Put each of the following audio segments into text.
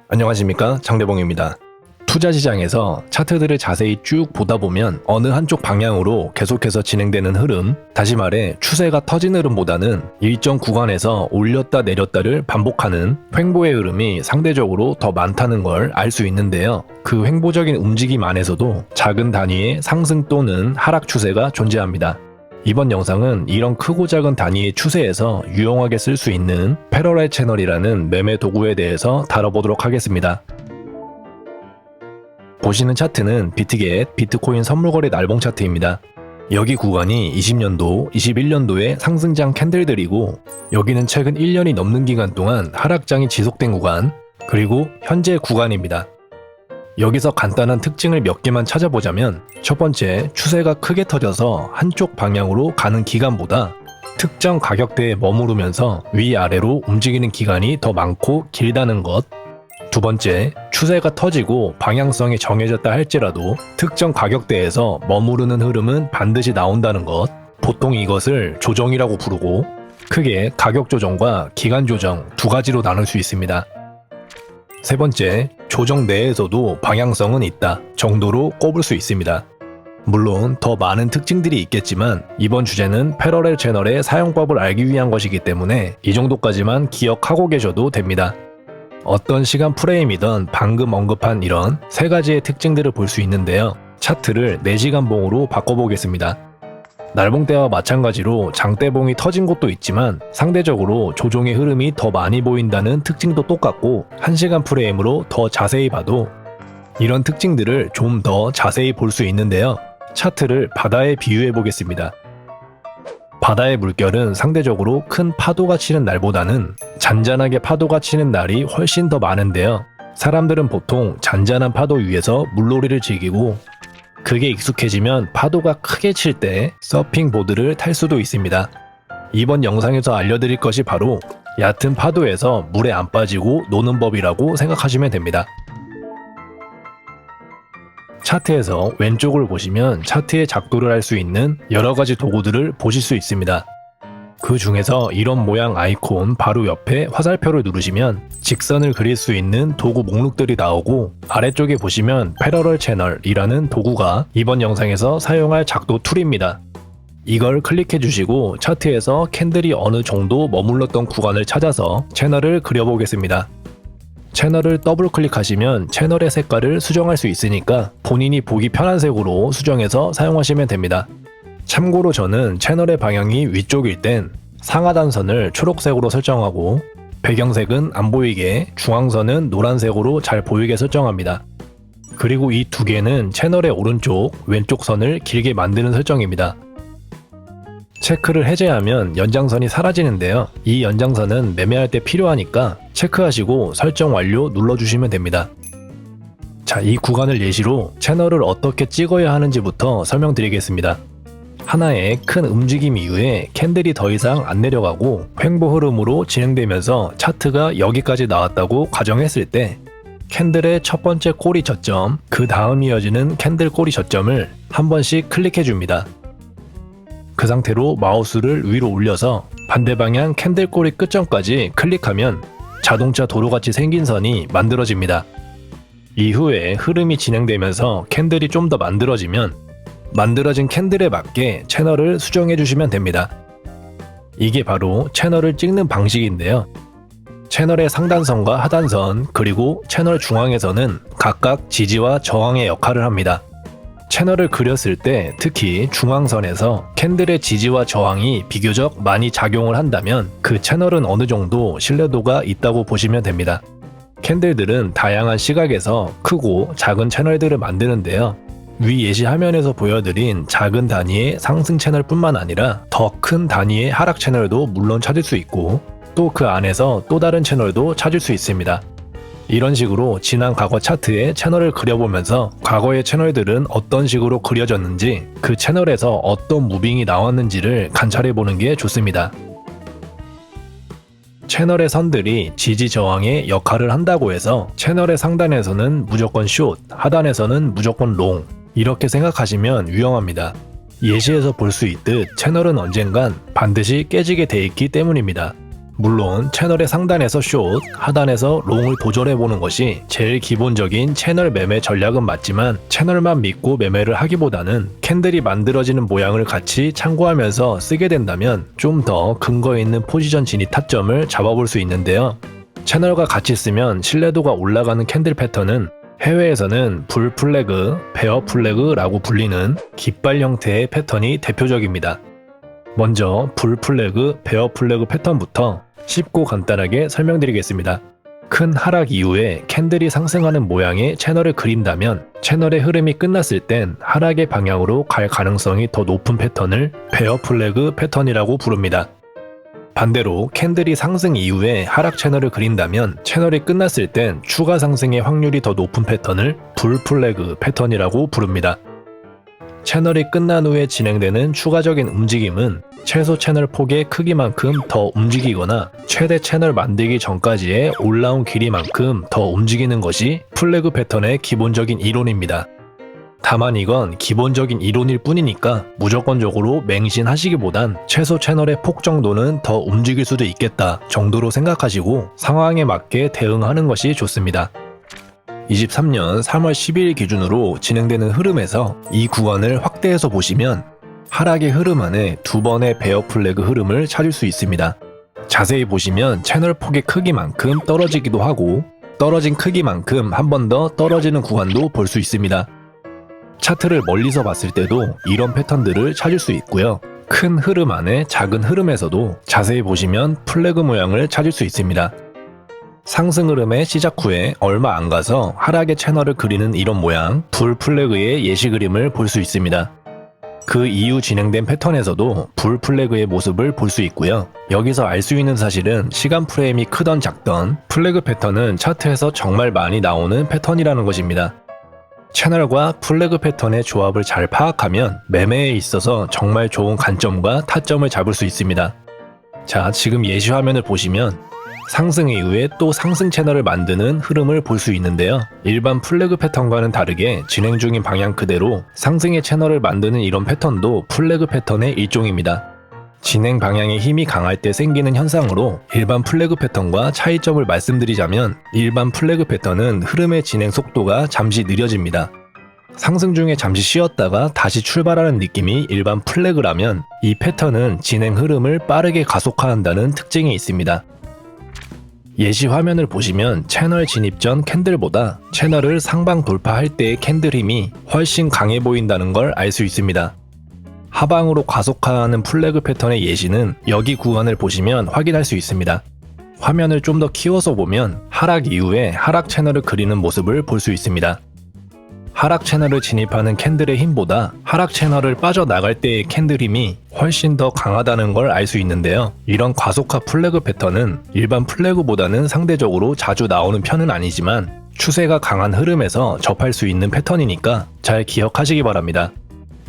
안녕하십니까, 장대봉입니다. 투자 시장에서 차트들을 자세히 쭉 보다 보면 어느 한쪽 방향으로 계속해서 진행되는 흐름, 다시 말해 추세가 터진 흐름보다는 일정 구간에서 올렸다 내렸다를 반복하는 횡보의 흐름이 상대적으로 더 많다는 걸 알 수 있는데요. 그 횡보적인 움직임 안에서도 작은 단위의 상승 또는 하락 추세가 존재합니다. 이번 영상은 이런 크고 작은 단위의 추세에서 유용하게 쓸 수 있는 패러렐 채널이라는 매매 도구에 대해서 다뤄보도록 하겠습니다. 보시는 차트는 비트겟 비트코인 선물거래 날봉 차트입니다. 여기 구간이 20년도, 21년도의 상승장 캔들들이고, 여기는 최근 1년이 넘는 기간 동안 하락장이 지속된 구간, 그리고 현재 구간입니다. 여기서 간단한 특징을 몇 개만 찾아보자면, 첫 번째, 추세가 크게 터져서 한쪽 방향으로 가는 기간보다 특정 가격대에 머무르면서 위아래로 움직이는 기간이 더 많고 길다는 것. 두 번째, 추세가 터지고 방향성이 정해졌다 할지라도 특정 가격대에서 머무르는 흐름은 반드시 나온다는 것. 보통 이것을 조정이라고 부르고, 크게 가격 조정과 기간 조정 두 가지로 나눌 수 있습니다. 세 번째, 조정 내에서도 방향성은 있다 정도로 꼽을 수 있습니다. 물론 더 많은 특징들이 있겠지만 이번 주제는 패러렐 채널의 사용법을 알기 위한 것이기 때문에 이 정도까지만 기억하고 계셔도 됩니다. 어떤 시간 프레임이든 방금 언급한 이런 세 가지의 특징들을 볼 수 있는데요. 차트를 4시간 봉으로 바꿔보겠습니다. 날봉 때와 마찬가지로 장대봉이 터진 곳도 있지만 상대적으로 조정의 흐름이 더 많이 보인다는 특징도 똑같고, 1시간 프레임으로 더 자세히 봐도 이런 특징들을 좀 더 자세히 볼 수 있는데요. 차트를 바다에 비유해 보겠습니다. 바다의 물결은 상대적으로 큰 파도가 치는 날보다는 잔잔하게 파도가 치는 날이 훨씬 더 많은데요. 사람들은 보통 잔잔한 파도 위에서 물놀이를 즐기고, 그게 익숙해지면 파도가 크게 칠 때 서핑 보드를 탈 수도 있습니다. 이번 영상에서 알려드릴 것이 바로 얕은 파도에서 물에 안 빠지고 노는 법이라고 생각하시면 됩니다. 차트에서 왼쪽을 보시면 차트의 작도를 할 수 있는 여러 가지 도구들을 보실 수 있습니다. 그 중에서 이런 모양 아이콘 바로 옆에 화살표를 누르시면 직선을 그릴 수 있는 도구 목록들이 나오고, 아래쪽에 보시면 패러렐 채널이라는 도구가 이번 영상에서 사용할 작도 툴입니다. 이걸 클릭해 주시고 차트에서 캔들이 어느 정도 머물렀던 구간을 찾아서 채널을 그려보겠습니다. 채널을 더블 클릭하시면 채널의 색깔을 수정할 수 있으니까 본인이 보기 편한 색으로 수정해서 사용하시면 됩니다. 참고로 저는 채널의 방향이 위쪽일 땐 상하단선을 초록색으로 설정하고, 배경색은 안 보이게 중앙선은 노란색으로 잘 보이게 설정합니다. 그리고 이 두 개는 채널의 오른쪽, 왼쪽 선을 길게 만드는 설정입니다. 체크를 해제하면 연장선이 사라지는데요. 이 연장선은 매매할 때 필요하니까 체크하시고 설정 완료 눌러주시면 됩니다. 자, 이 구간을 예시로 채널을 어떻게 찍어야 하는지부터 설명드리겠습니다. 하나의 큰 움직임 이후에 캔들이 더 이상 안 내려가고 횡보 흐름으로 진행되면서 차트가 여기까지 나왔다고 가정했을 때, 캔들의 첫 번째 꼬리 저점, 그 다음 이어지는 캔들 꼬리 저점을 한 번씩 클릭해 줍니다. 그 상태로 마우스를 위로 올려서 반대 방향 캔들 꼬리 끝점까지 클릭하면 자동차 도로같이 생긴 선이 만들어집니다. 이후에 흐름이 진행되면서 캔들이 좀 더 만들어지면 만들어진 캔들에 맞게 채널을 수정해 주시면 됩니다. 이게 바로 채널을 찍는 방식인데요. 채널의 상단선과 하단선, 그리고 채널 중앙에서는 각각 지지와 저항의 역할을 합니다. 채널을 그렸을 때 특히 중앙선에서 캔들의 지지와 저항이 비교적 많이 작용을 한다면 그 채널은 어느 정도 신뢰도가 있다고 보시면 됩니다. 캔들들은 다양한 시각에서 크고 작은 채널들을 만드는데요. 위 예시 화면에서 보여드린 작은 단위의 상승 채널 뿐만 아니라 더 큰 단위의 하락 채널도 물론 찾을 수 있고, 또 그 안에서 또 다른 채널도 찾을 수 있습니다. 이런 식으로 지난 과거 차트에 채널을 그려보면서 과거의 채널들은 어떤 식으로 그려졌는지, 그 채널에서 어떤 무빙이 나왔는지를 관찰해보는 게 좋습니다. 채널의 선들이 지지 저항의 역할을 한다고 해서 채널의 상단에서는 무조건 숏, 하단에서는 무조건 롱, 이렇게 생각하시면 위험합니다. 예시에서 볼 수 있듯 채널은 언젠간 반드시 깨지게 돼 있기 때문입니다. 물론 채널의 상단에서 숏, 하단에서 롱을 도전해보는 것이 제일 기본적인 채널 매매 전략은 맞지만 채널만 믿고 매매를 하기보다는 캔들이 만들어지는 모양을 같이 참고하면서 쓰게 된다면 좀 더 근거 있는 포지션 진입 타점을 잡아볼 수 있는데요. 채널과 같이 쓰면 신뢰도가 올라가는 캔들 패턴은 해외에서는 불 플래그, 베어 플래그라고 불리는 깃발 형태의 패턴이 대표적입니다. 먼저 불 플래그, 베어 플래그 패턴부터 쉽고 간단하게 설명드리겠습니다. 큰 하락 이후에 캔들이 상승하는 모양의 채널을 그린다면 채널의 흐름이 끝났을 땐 하락의 방향으로 갈 가능성이 더 높은 패턴을 베어 플래그 패턴이라고 부릅니다. 반대로 캔들이 상승 이후에 하락 채널을 그린다면 채널이 끝났을 땐 추가 상승의 확률이 더 높은 패턴을 불 플래그 패턴이라고 부릅니다. 채널이 끝난 후에 진행되는 추가적인 움직임은 최소 채널 폭의 크기만큼 더 움직이거나 최대 채널 만들기 전까지의 올라온 길이만큼 더 움직이는 것이 플래그 패턴의 기본적인 이론입니다. 다만 이건 기본적인 이론일 뿐이니까 무조건적으로 맹신하시기보단 최소 채널의 폭 정도는 더 움직일 수도 있겠다 정도로 생각하시고 상황에 맞게 대응하는 것이 좋습니다. 23년 3월 12일 기준으로 진행되는 흐름에서 이 구간을 확대해서 보시면 하락의 흐름 안에 두 번의 베어 플래그 흐름을 찾을 수 있습니다. 자세히 보시면 채널 폭의 크기만큼 떨어지기도 하고 떨어진 크기만큼 한 번 더 떨어지는 구간도 볼 수 있습니다. 차트를 멀리서 봤을 때도 이런 패턴들을 찾을 수 있고요. 큰 흐름 안에 작은 흐름에서도 자세히 보시면 플래그 모양을 찾을 수 있습니다. 상승 흐름의 시작 후에 얼마 안 가서 하락의 채널을 그리는 이런 모양, 불 플래그의 예시 그림을 볼 수 있습니다. 그 이후 진행된 패턴에서도 불 플래그의 모습을 볼 수 있고요. 여기서 알 수 있는 사실은 시간 프레임이 크던 작던 플래그 패턴은 차트에서 정말 많이 나오는 패턴이라는 것입니다. 채널과 플래그 패턴의 조합을 잘 파악하면 매매에 있어서 정말 좋은 관점과 타점을 잡을 수 있습니다. 자, 지금 예시 화면을 보시면 상승 이후에 또 상승 채널을 만드는 흐름을 볼 수 있는데요. 일반 플래그 패턴과는 다르게 진행 중인 방향 그대로 상승의 채널을 만드는 이런 패턴도 플래그 패턴의 일종입니다. 진행 방향의 힘이 강할 때 생기는 현상으로 일반 플래그 패턴과 차이점을 말씀드리자면 일반 플래그 패턴은 흐름의 진행 속도가 잠시 느려집니다. 상승 중에 잠시 쉬었다가 다시 출발하는 느낌이 일반 플래그라면 이 패턴은 진행 흐름을 빠르게 가속화한다는 특징이 있습니다. 예시 화면을 보시면 채널 진입 전 캔들보다 채널을 상방 돌파할 때의 캔들 힘이 훨씬 강해 보인다는 걸 알 수 있습니다. 하방으로 가속화하는 플래그 패턴의 예시는 여기 구간을 보시면 확인할 수 있습니다. 화면을 좀 더 키워서 보면 하락 이후에 하락 채널을 그리는 모습을 볼 수 있습니다. 하락 채널을 진입하는 캔들의 힘보다 하락 채널을 빠져나갈 때의 캔들 힘이 훨씬 더 강하다는 걸 알 수 있는데요. 이런 과속화 플래그 패턴은 일반 플래그보다는 상대적으로 자주 나오는 편은 아니지만 추세가 강한 흐름에서 접할 수 있는 패턴이니까 잘 기억하시기 바랍니다.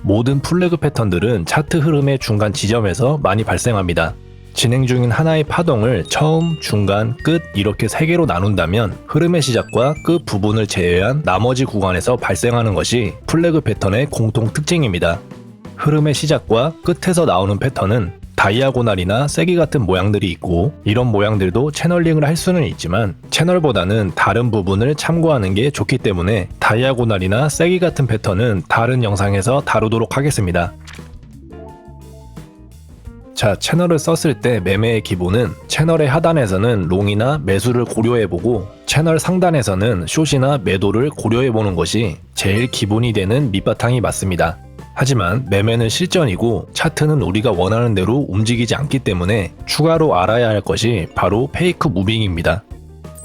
모든 플래그 패턴들은 차트 흐름의 중간 지점에서 많이 발생합니다. 진행 중인 하나의 파동을 처음, 중간, 끝 이렇게 세 개로 나눈다면 흐름의 시작과 끝 부분을 제외한 나머지 구간에서 발생하는 것이 플래그 패턴의 공통 특징입니다. 흐름의 시작과 끝에서 나오는 패턴은 다이아고날이나 세기 같은 모양들이 있고 이런 모양들도 채널링을 할 수는 있지만 채널보다는 다른 부분을 참고하는 게 좋기 때문에 다이아고날이나 세기 같은 패턴은 다른 영상에서 다루도록 하겠습니다. 자, 채널을 썼을 때 매매의 기본은 채널의 하단에서는 롱이나 매수를 고려해보고 채널 상단에서는 숏이나 매도를 고려해보는 것이 제일 기본이 되는 밑바탕이 맞습니다. 하지만 매매는 실전이고 차트는 우리가 원하는 대로 움직이지 않기 때문에 추가로 알아야 할 것이 바로 페이크 무빙입니다.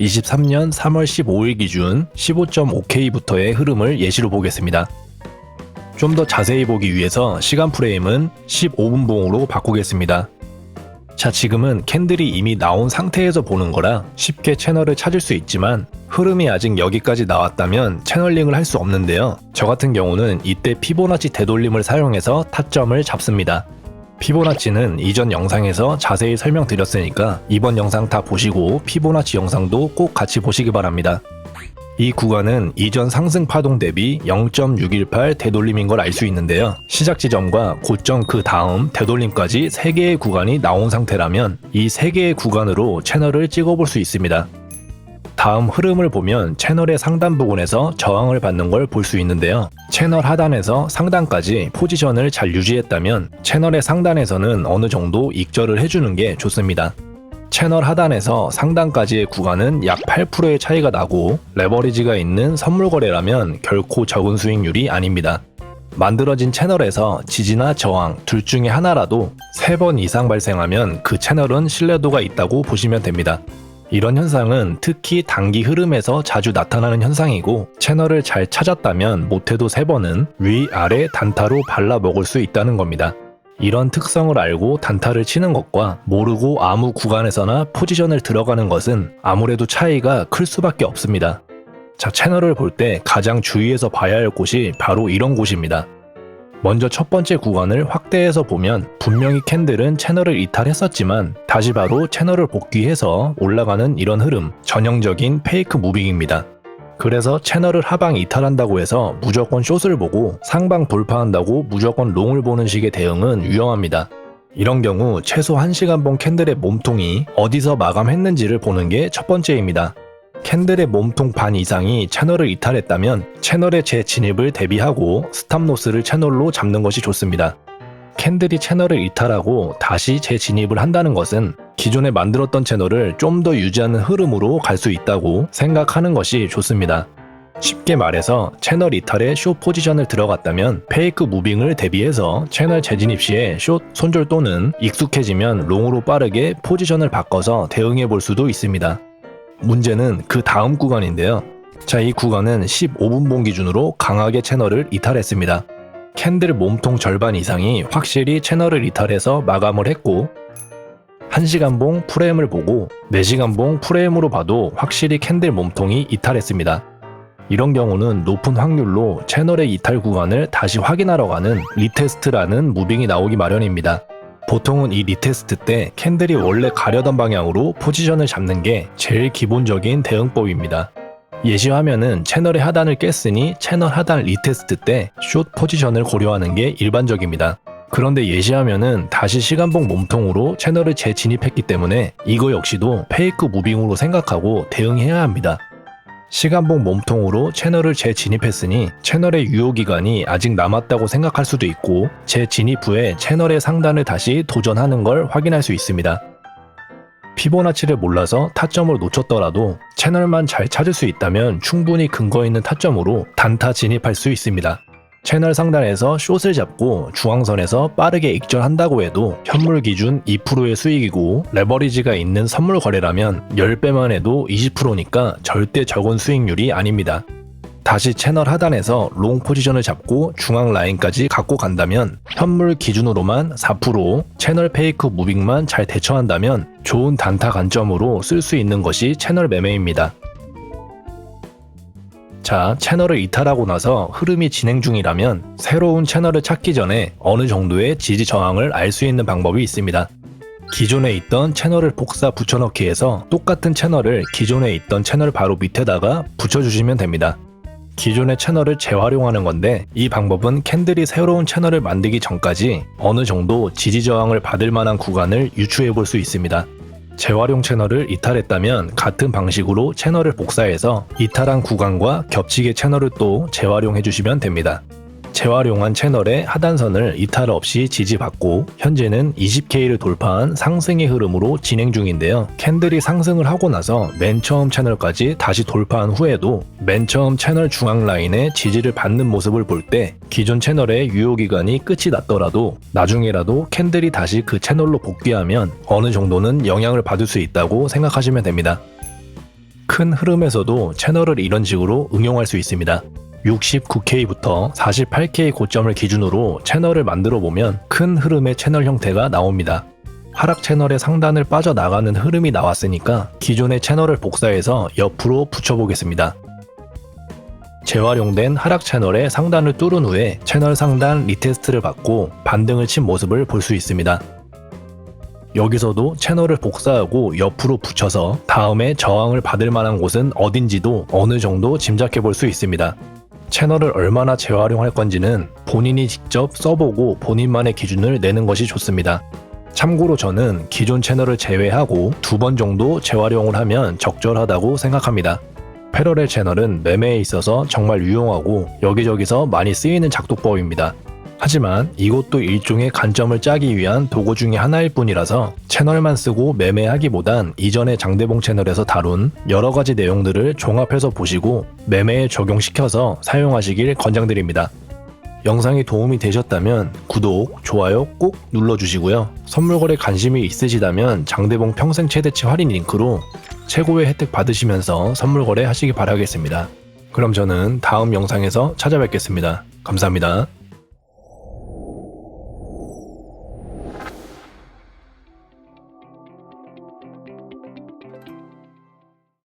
23년 3월 15일 기준 15.5K부터의 흐름을 예시로 보겠습니다. 좀 더 자세히 보기 위해서 시간 프레임은 15분봉으로 바꾸겠습니다. 자, 지금은 캔들이 이미 나온 상태에서 보는 거라 쉽게 채널을 찾을 수 있지만 흐름이 아직 여기까지 나왔다면 채널링을 할 수 없는데요. 저 같은 경우는 이때 피보나치 되돌림을 사용해서 타점을 잡습니다. 피보나치는 이전 영상에서 자세히 설명드렸으니까 이번 영상 다 보시고 피보나치 영상도 꼭 같이 보시기 바랍니다. 이 구간은 이전 상승 파동 대비 0.618 되돌림인 걸 알 수 있는데요. 시작 지점과 고점 그 다음 되돌림까지 3개의 구간이 나온 상태라면 이 3개의 구간으로 채널을 찍어볼 수 있습니다. 다음 흐름을 보면 채널의 상단 부분에서 저항을 받는 걸 볼 수 있는데요. 채널 하단에서 상단까지 포지션을 잘 유지했다면 채널의 상단에서는 어느 정도 익절을 해주는 게 좋습니다. 채널 하단에서 상단까지의 구간은 약 8%의 차이가 나고 레버리지가 있는 선물 거래라면 결코 적은 수익률이 아닙니다. 만들어진 채널에서 지지나 저항 둘 중에 하나라도 3번 이상 발생하면 그 채널은 신뢰도가 있다고 보시면 됩니다. 이런 현상은 특히 단기 흐름에서 자주 나타나는 현상이고 채널을 잘 찾았다면 못해도 3번은 위아래 단타로 발라 먹을 수 있다는 겁니다. 이런 특성을 알고 단타를 치는 것과 모르고 아무 구간에서나 포지션을 들어가는 것은 아무래도 차이가 클 수밖에 없습니다. 자, 채널을 볼 때 가장 주의해서 봐야 할 곳이 바로 이런 곳입니다. 먼저 첫 번째 구간을 확대해서 보면 분명히 캔들은 채널을 이탈했었지만 다시 바로 채널을 복귀해서 올라가는 이런 흐름, 전형적인 페이크 무빙입니다. 그래서 채널을 하방 이탈한다고 해서 무조건 숏을 보고 상방 돌파한다고 무조건 롱을 보는 식의 대응은 위험합니다. 이런 경우 최소 1시간봉 캔들의 몸통이 어디서 마감했는지를 보는 게 첫 번째입니다. 캔들의 몸통 반 이상이 채널을 이탈했다면 채널의 재진입을 대비하고 스탑로스를 채널로 잡는 것이 좋습니다. 캔들이 채널을 이탈하고 다시 재진입을 한다는 것은 기존에 만들었던 채널을 좀 더 유지하는 흐름으로 갈 수 있다고 생각하는 것이 좋습니다. 쉽게 말해서 채널 이탈에 숏 포지션을 들어갔다면 페이크 무빙을 대비해서 채널 재진입 시에 숏 손절 또는 익숙해지면 롱으로 빠르게 포지션을 바꿔서 대응해 볼 수도 있습니다. 문제는 그 다음 구간인데요. 자, 이 구간은 15분봉 기준으로 강하게 채널을 이탈했습니다. 캔들 몸통 절반 이상이 확실히 채널을 이탈해서 마감을 했고 1시간봉 프레임을 보고 4시간봉 프레임으로 봐도 확실히 캔들 몸통이 이탈했습니다. 이런 경우는 높은 확률로 채널의 이탈 구간을 다시 확인하러 가는 리테스트라는 무빙이 나오기 마련입니다. 보통은 이 리테스트 때 캔들이 원래 가려던 방향으로 포지션을 잡는 게 제일 기본적인 대응법입니다. 예시화면은 채널의 하단을 깼으니 채널 하단 리테스트 때 숏 포지션을 고려하는 게 일반적입니다. 그런데 예시화면은 다시 시간봉 몸통으로 채널을 재진입했기 때문에 이거 역시도 페이크 무빙으로 생각하고 대응해야 합니다. 시간봉 몸통으로 채널을 재진입했으니 채널의 유효기간이 아직 남았다고 생각할 수도 있고 재진입 후에 채널의 상단을 다시 도전하는 걸 확인할 수 있습니다. 피보나치를 몰라서 타점을 놓쳤더라도 채널만 잘 찾을 수 있다면 충분히 근거 있는 타점으로 단타 진입할 수 있습니다. 채널 상단에서 숏을 잡고 중앙선에서 빠르게 익절한다고 해도 현물 기준 2%의 수익이고 레버리지가 있는 선물 거래라면 10배만 해도 20%니까 절대 적은 수익률이 아닙니다. 다시 채널 하단에서 롱 포지션을 잡고 중앙 라인까지 갖고 간다면 현물 기준으로만 4%, 채널 페이크 무빙만 잘 대처한다면 좋은 단타 관점으로 쓸 수 있는 것이 채널 매매입니다. 자, 채널을 이탈하고 나서 흐름이 진행 중이라면 새로운 채널을 찾기 전에 어느 정도의 지지 저항을 알 수 있는 방법이 있습니다. 기존에 있던 채널을 복사 붙여넣기 해서 똑같은 채널을 기존에 있던 채널 바로 밑에다가 붙여주시면 됩니다. 기존의 채널을 재활용하는 건데 이 방법은 캔들이 새로운 채널을 만들기 전까지 어느 정도 지지 저항을 받을 만한 구간을 유추해 볼 수 있습니다. 재활용 채널을 이탈했다면 같은 방식으로 채널을 복사해서 이탈한 구간과 겹치게 채널을 또 재활용해 주시면 됩니다. 재활용한 채널의 하단선을 이탈 없이 지지받고 현재는 20K를 돌파한 상승의 흐름으로 진행 중인데요. 캔들이 상승을 하고 나서 맨 처음 채널까지 다시 돌파한 후에도 맨 처음 채널 중앙 라인에 지지를 받는 모습을 볼 때 기존 채널의 유효기간이 끝이 났더라도 나중에라도 캔들이 다시 그 채널로 복귀하면 어느 정도는 영향을 받을 수 있다고 생각하시면 됩니다. 큰 흐름에서도 채널을 이런 식으로 응용할 수 있습니다. 69K부터 48K 고점을 기준으로 채널을 만들어 보면 큰 흐름의 채널 형태가 나옵니다. 하락 채널의 상단을 빠져나가는 흐름이 나왔으니까 기존의 채널을 복사해서 옆으로 붙여보겠습니다. 재활용된 하락 채널의 상단을 뚫은 후에 채널 상단 리테스트를 받고 반등을 친 모습을 볼 수 있습니다. 여기서도 채널을 복사하고 옆으로 붙여서 다음에 저항을 받을 만한 곳은 어딘지도 어느 정도 짐작해 볼 수 있습니다. 채널을 얼마나 재활용할 건지는 본인이 직접 써보고 본인만의 기준을 내는 것이 좋습니다. 참고로 저는 기존 채널을 제외하고 2번 정도 재활용을 하면 적절하다고 생각합니다. 패러렐 채널은 매매에 있어서 정말 유용하고 여기저기서 많이 쓰이는 작도법입니다. 하지만 이것도 일종의 관점을 짜기 위한 도구 중의 하나일 뿐이라서 채널만 쓰고 매매하기보단 이전에 장대봉 채널에서 다룬 여러가지 내용들을 종합해서 보시고 매매에 적용시켜서 사용하시길 권장드립니다. 영상이 도움이 되셨다면 구독, 좋아요 꼭 눌러주시고요. 선물거래 관심이 있으시다면 장대봉 평생 최대치 할인 링크로 최고의 혜택 받으시면서 선물거래 하시기 바라겠습니다. 그럼 저는 다음 영상에서 찾아뵙겠습니다. 감사합니다.